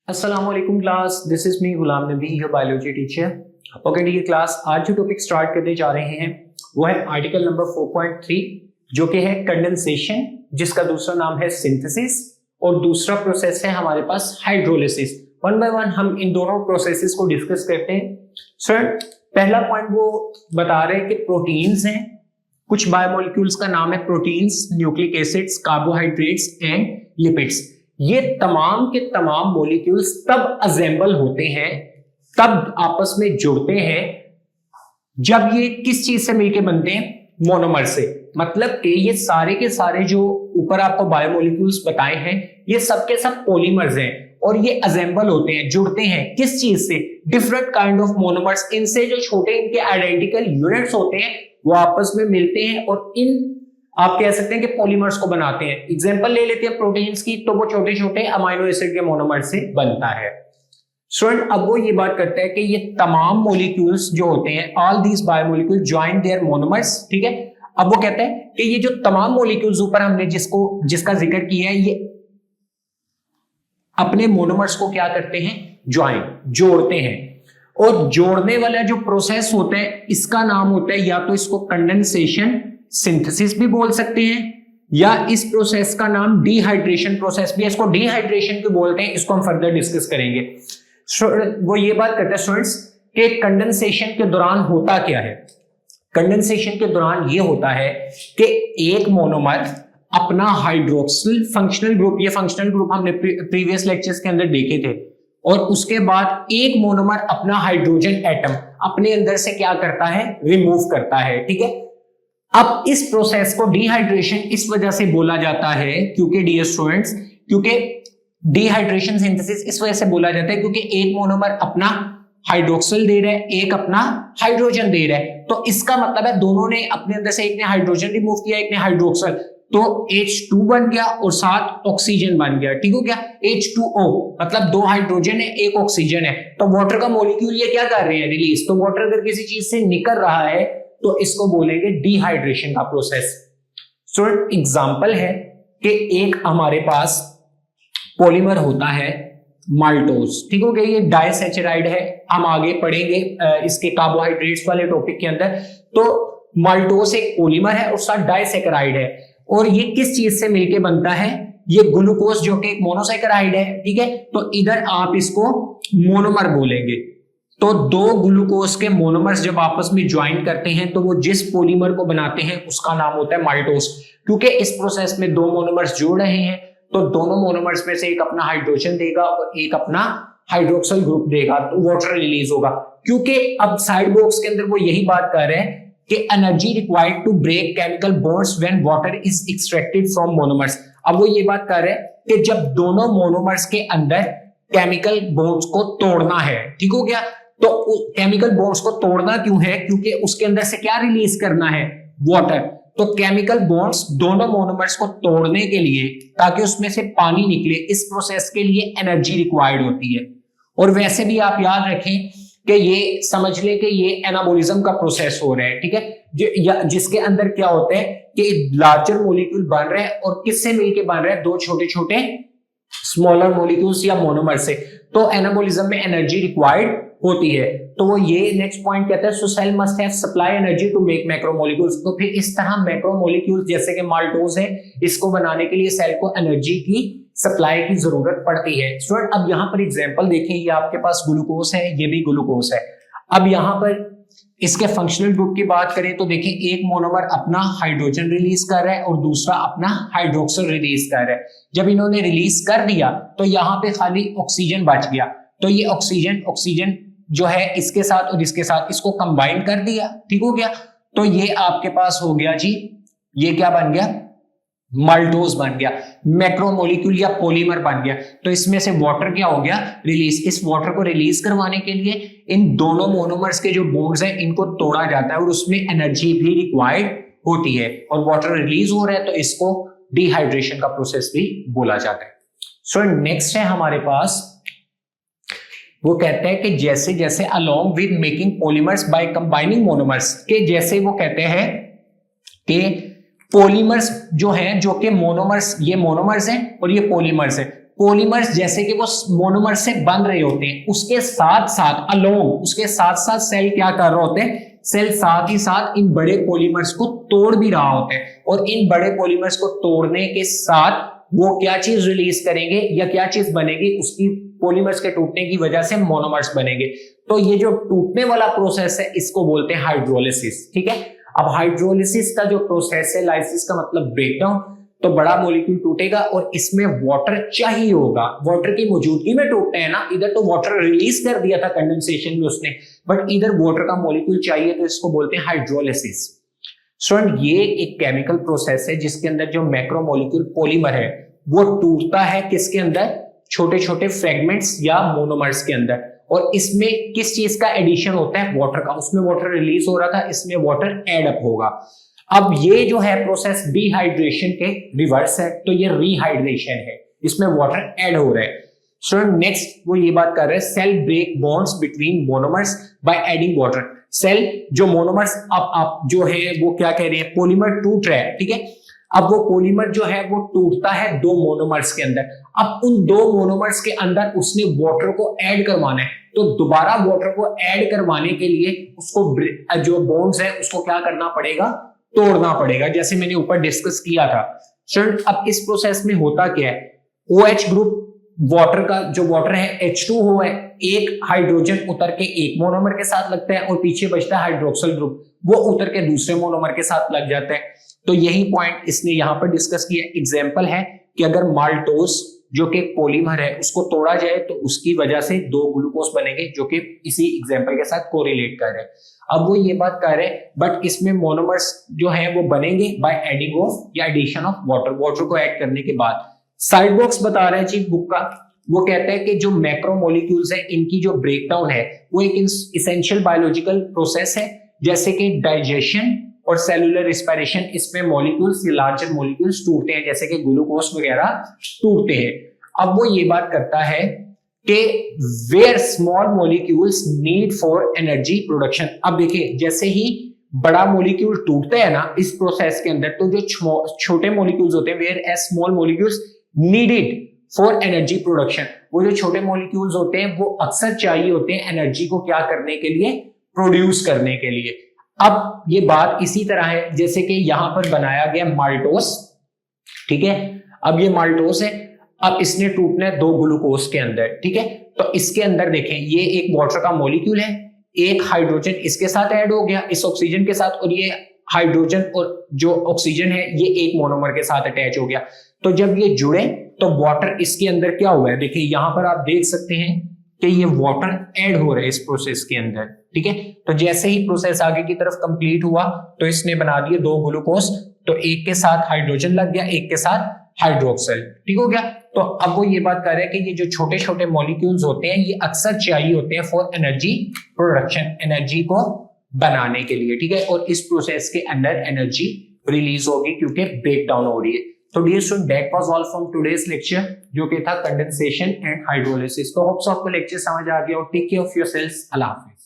अस्सलामुअलैकुम class, this is me Ghulam Nabi, your biology teacher. Okay D class, आज जो topic start करने जा रहे हैं वो है आर्टिकल नंबर 4.3 जो कि है कंडेंसेशन, जिसका दूसरा नाम है सिंथेसिस और दूसरा प्रोसेस है हमारे पास हाइड्रोलिसिस। वन बाय वन हम इन दोनों प्रोसेसेस को डिस्कस करते हैं। सर, पहला पॉइंट वो बता रहे हैं कि प्रोटीन्स हैं, कुछ बायोमोलिक्यूल्स का नाम है proteins, nucleic acids, carbohydrates and lipids. ये तमाम के तमाम मॉलिक्यूल्स तब असेंबल होते हैं, तब आपस में जुड़ते हैं जब ये किस चीज से मिलके बनते हैं? मोनोमर से। मतलब कि ये सारे के सारे जो ऊपर आपको बायोमोलिक्यूल्स बताए हैं ये सब के सब पॉलीमर्स हैं और ये असेंबल होते हैं, जुड़ते हैं किस चीज से? Different kind of monomers. इनसे जो छोटे इनके आइडेंटिकल यूनिट्स होते हैं वो आपस में मिलते हैं और इन आप कह सकते हैं कि पॉलीमर्स को बनाते हैं। एग्जांपल ले लेते हैं प्रोटीन्स की, तो वो छोटे छोटे अमाइनो एसिड के मोनोमर से बनता है। स्टूडेंट, अब वो ये बात करता है कि ये तमाम मॉलिक्यूल्स जो होते हैं, all these biomolecule join their monomers, ठीक है। अब वो कहता है कि ये जो तमाम मॉलिक्यूल्स ऊपर हमने जिसका जिक्र किया है, ये अपने मोनोमर्स को क्या करते हैं? ज्वाइन, जोड़ते हैं। और जोड़ने वाला जो प्रोसेस होता है इसका नाम होता है, या तो इसको कंडेंसेशन सिंथेसिस भी बोल सकते हैं, या इस प्रोसेस का नाम डिहाइड्रेशन प्रोसेस भी है। इसको डिहाइड्रेशन क्यों बोलते हैं इसको हम फर्दर डिस्कस करेंगे। वो ये बात करते हैं स्टूडेंट्स कि कंडेंसेशन के दौरान होता क्या है। कंडेंसेशन के दौरान ये होता है कि एक मोनोमर अपना हाइड्रोक्सिल फंक्शनल ग्रुप, ये फंक्शनल ग्रुप हमने प्रीवियस लेक्चर्स के अंदर देखे थे, और उसके बाद एक मोनोमर अपना हाइड्रोजन एटम अपने अंदर से क्या करता है? रिमूव करता है, ठीक है। अब इस प्रोसेस को डिहाइड्रेशन इस वजह से बोला जाता है क्योंकि डियर स्टूडेंट्स, क्योंकि डिहाइड्रेशन सिंथेसिस इस वजह से बोला जाता है क्योंकि एक मोनोमर अपना हाइड्रोक्सिल दे रहा है, एक अपना हाइड्रोजन दे रहा है। तो इसका मतलब है दोनों ने अपने अंदर से, एक ने हाइड्रोजन रिमूव किया, एक ने हाइड्रोक्सिल, तो H2 बन गया और साथ ऑक्सीजन बन गया, ठीक हो गया। H2O मतलब दो हाइड्रोजन है, एक ऑक्सीजन है, तो वाटर का मॉलिक्यूल ये क्या कर रहे हैं? रिलीज। तो वाटर अगर किसी चीज से निकल रहा है तो इसको बोलेंगे डिहाइड्रेशन का प्रोसेस। सो एग्जांपल है कि एक हमारे पास पॉलीमर होता है माल्टोज, ठीक हो गया। ये डाइसैचराइड है, हम आगे पढ़ेंगे इसके कार्बोहाइड्रेट्स वाले टॉपिक के अंदर। तो माल्टोज एक पॉलीमर है और साथ डाइसैकराइड है, और ये किस चीज से मिलके बनता है? ये ग्लूकोज जो कि एक मोनोसैकराइड है, ठीक है। तो इधर आप इसको मोनोमर बोलेंगे। तो दो ग्लूकोज के मोनोमर्स जब आपस में ज्वाइन करते हैं तो वो जिस पॉलीमर को बनाते हैं उसका नाम होता है माल्टोज। क्योंकि इस प्रोसेस में दो मोनोमर्स जुड़ रहे हैं तो दोनों मोनोमर्स में से एक अपना हाइड्रोजन देगा और एक अपना हाइड्रोक्सिल ग्रुप देगा, तो वाटर रिलीज होगा। क्योंकि अब साइड बॉक्स के अंदर वो यही बात कर रहे हैं कि energy required to break chemical bonds when water is extracted from monomers. अब वो ये बात कर रहे हैं कि जब दोनों मोनोमर्स के अंदर केमिकल बॉन्ड्स को तोड़ना है, ठीक हो गया। तो केमिकल बॉन्ड्स को तोड़ना क्यों है? क्योंकि उसके अंदर से क्या रिलीज करना है? वाटर। तो केमिकल बॉन्ड्स दोनों मोनोमर्स को तोड़ने के लिए, ताकि उसमें से पानी निकले, इस प्रोसेस के लिए एनर्जी रिक्वायर्ड होती है। और वैसे भी आप याद रखें कि ये समझ लें कि ये एनाबोलिज्म का प्रोसेस हो रहा है, ठीक है, जिसके अंदर क्या होता है कि लार्जर मॉलिक्यूल बन रहे हैं और किससे मिलके बन रहे हैं? दो छोटे छोटे स्मॉलर मॉलिक्यूल्स या मोनोमर से। तो एनाबोलिज्म में एनर्जी रिक्वायर्ड होती है। तो वो ये नेक्स्ट पॉइंट कहता है, so cell must have supply energy to make macromolecules. तो फिर इस तरह मैक्रोमोलिक्यूल्स जैसे कि माल्टोज है, इसको बनाने के लिए सेल को एनर्जी की सप्लाई की जरूरत पड़ती है। स्टूडेंट, अब यहाँ पर एग्जांपल देखिए, ये आपके पास ग्लूकोज है, ये भी ग्लूकोज है। अब यहाँ पर इसके फंक्शनल ग्रुप की बात करें तो देखिए एक मोनोमर अपना हाइड्रोजन रिलीज कर रहा है और दूसरा अपना हाइड्रोक्सिल रिलीज कर रहा है। जब इन्होंने रिलीज कर दिया तो यहाँ पे खाली ऑक्सीजन बच गया, तो ये ऑक्सीजन जो है इसके साथ और इसके साथ इसको कंबाइन कर दिया, ठीक हो गया। तो ये आपके पास हो गया जी, ये क्या बन गया? माल्टोज बन गया, मैक्रोमोलिक्यूल या पॉलीमर बन गया। तो इसमें से वाटर क्या हो गया? रिलीज। इस वाटर को रिलीज करवाने के लिए इन दोनों मोनोमर्स के जो बॉन्ड्स हैं इनको तोड़ा जाता है और उसमें एनर्जी भी रिक्वायर्ड होती है और वाटर रिलीज हो रहा है, तो इसको डिहाइड्रेशन का प्रोसेस भी बोला जाता है। सो नेक्स्ट है हमारे पास, वो कहते हैं कि जैसे जैसे along with making polymers by combining monomers, के जैसे वो कहते हैं कि पॉलीमर्स जो हैं, जो कि मोनोमर्स, ये मोनोमर्स हैं और ये पॉलीमर्स है। पॉलीमर्स जैसे कि वो मोनोमर्स से बन रहे होते हैं, उसके साथ साथ अलोंग, उसके साथ साथ सेल क्या कर रहे होते हैं, सेल साथ ही साथ इन बड़े पॉलीमर्स को तोड़ भी रहा होता है, और इन बड़े पॉलीमर्स को तोड़ने के साथ वो क्या चीज रिलीज करेंगे या क्या चीज बनेगी, उसकी पॉलीमर्स के टूटने की वजह से मोनोमर्स बनेंगे। तो ये जो टूटने वाला प्रोसेस है इसको बोलते हैं हाइड्रोलिसिस। ठीक है, अब हाइड्रोलिसिस का जो प्रोसेस है, लाइसिस का मतलब ब्रेकडाउन, तो बड़ा मॉलिक्यूल टूटेगा और इसमें वाटर चाहिए होगा, वाटर की मौजूदगी में टूटते हैं ना, इधर तो वाटर रिलीज कर दिया था कंडेंसेशन में उसने, बट इधर वाटर का मॉलिक्यूल चाहिए, तो इसको बोलते हैं हाइड्रोलिसिस। स्टूडेंट ये एक केमिकल प्रोसेस है जिसके अंदर जो मैक्रोमोलिक्यूल पॉलीमर है वो टूटता है किसके अंदर, छोटे छोटे फ्रेगमेंट्स या मोनोमर्स के अंदर, और इसमें किस चीज का एडिशन होता है, वाटर का। उसमें वाटर रिलीज हो रहा था, इसमें वाटर एड अप होगा। अब ये जो है प्रोसेस डिहाइड्रेशन के रिवर्स है, तो ये रिहाइड्रेशन है, इसमें वाटर ऐड हो रहा है। सो नेक्स्ट वो ये बात कर रहे हैं, cell break bonds between monomers by adding water. Cell जो मोनोमर्स अब जो है वो क्या कह रहे हैं, पॉलीमर टूट रहा है, ठीक है। अब वो पॉलीमर जो है वो टूटता है दो मोनोमर्स के अंदर। अब उन दो मोनोमर्स के अंदर उसने वाटर को ऐड करवाना है, तो दोबारा वाटर को ऐड करवाने के लिए उसको जो बॉन्ड्स है उसको क्या करना पड़ेगा, तोड़ना पड़ेगा, जैसे मैंने ऊपर डिस्कस किया था। स्टूडेंट अब इस प्रोसेस में होता क्या है, OH ग्रुप वाटर का जो वाटर है H2O है, एक हाइड्रोजन उतर के एक मोनोमर के साथ लगता है और पीछे बचता है हाइड्रोक्सिल ग्रुप, वो उतर के दूसरे मोनोमर के साथ लग जाता है। तो यही पॉइंट इसने यहां पर डिस्कस किया। एग्जांपल है कि अगर माल्टोज जो कि पॉलीमर है उसको तोड़ा जाए तो उसकी वजह से दो ग्लूकोज बनेंगे, जो कि इसी एग्जांपल के साथ कोरिलेट कर रहे हैं। अब वो ये बात कर रहे हैं, बट इसमें मोनोमर्स जो है वो बनेंगे बाय एडिंग ऑफ या एडिशन ऑफ वाटर, वाटर को ऐड करने के बाद। साइड बॉक्स बता रहे हैं जी बुक का, वो कहते हैं कि जो मैक्रोमोलिक्यूल्स है इनकी जो ब्रेकडाउन है वो एक इसेंशियल बायोलॉजिकल प्रोसेस है, जैसे कि डाइजेशन और सेलुलर रिस्पिरेशन। इसमें मॉलिक्यूल्स, लार्जर मॉलिक्यूल्स टूटते हैं, जैसे कि ग्लूकोज वगैरह टूटते हैं। अब वो ये बात करता है कि where small molecules need for energy production. अब देखिए जैसे ही बड़ा मॉलिक्यूल टूटता है ना इस प्रोसेस के अंदर, तो जो छोटे मॉलिक्यूल्स होते हैं, whereas small molecules needed for energy production, वो जो छोटे मॉलिक्यूल्स होते हैं वो अक्सर चाहिए होते हैं एनर्जी को क्या करने के लिए, प्रोड्यूस करने के लिए। अब ये बात इसी तरह है जैसे कि यहां पर बनाया गया माल्टोस, ठीक है। अब ये माल्टोस है, अब इसने टूटना है दो ग्लूकोज के अंदर, ठीक है। तो इसके अंदर देखें ये एक वाटर का मॉलिक्यूल है, एक हाइड्रोजन इसके साथ ऐड हो गया इस ऑक्सीजन के साथ, और ये हाइड्रोजन और जो ऑक्सीजन है ये एक मोनोमर के साथ अटैच हो गया। तो जब ये जुड़े तो वाटर इसके अंदर क्या हुआ है, देखिए यहां पर आप देख सकते हैं कि ये वाटर ऐड हो रहा है इस प्रोसेस के अंदर, ठीक है। तो जैसे ही प्रोसेस आगे की तरफ कंप्लीट हुआ तो इसने बना दिए दो ग्लूकोज, तो एक के साथ हाइड्रोजन लग गया, एक के साथ हाइड्रोक्सिल, ठीक हो गया। तो अब वो ये बात कर रहे हैं कि ये जो छोटे छोटे मॉलिक्यूल्स होते हैं ये अक्सर चाहिए होते हैं फॉर एनर्जी प्रोडक्शन, एनर्जी को बनाने के लिए, ठीक है। और इस प्रोसेस के अंदर एनर्जी रिलीज होगी क्योंकि ब्रेक डाउन हो रही है। तो dear student that was all from today's lecture, जो कि था कंडेंसेशन एंड हाइड्रोलिसिस। तो होप्स आपको लेक्चर समझ आ गया और टेक केयर ऑफ योरसेल्व्स। अल्लाह हाफिज़।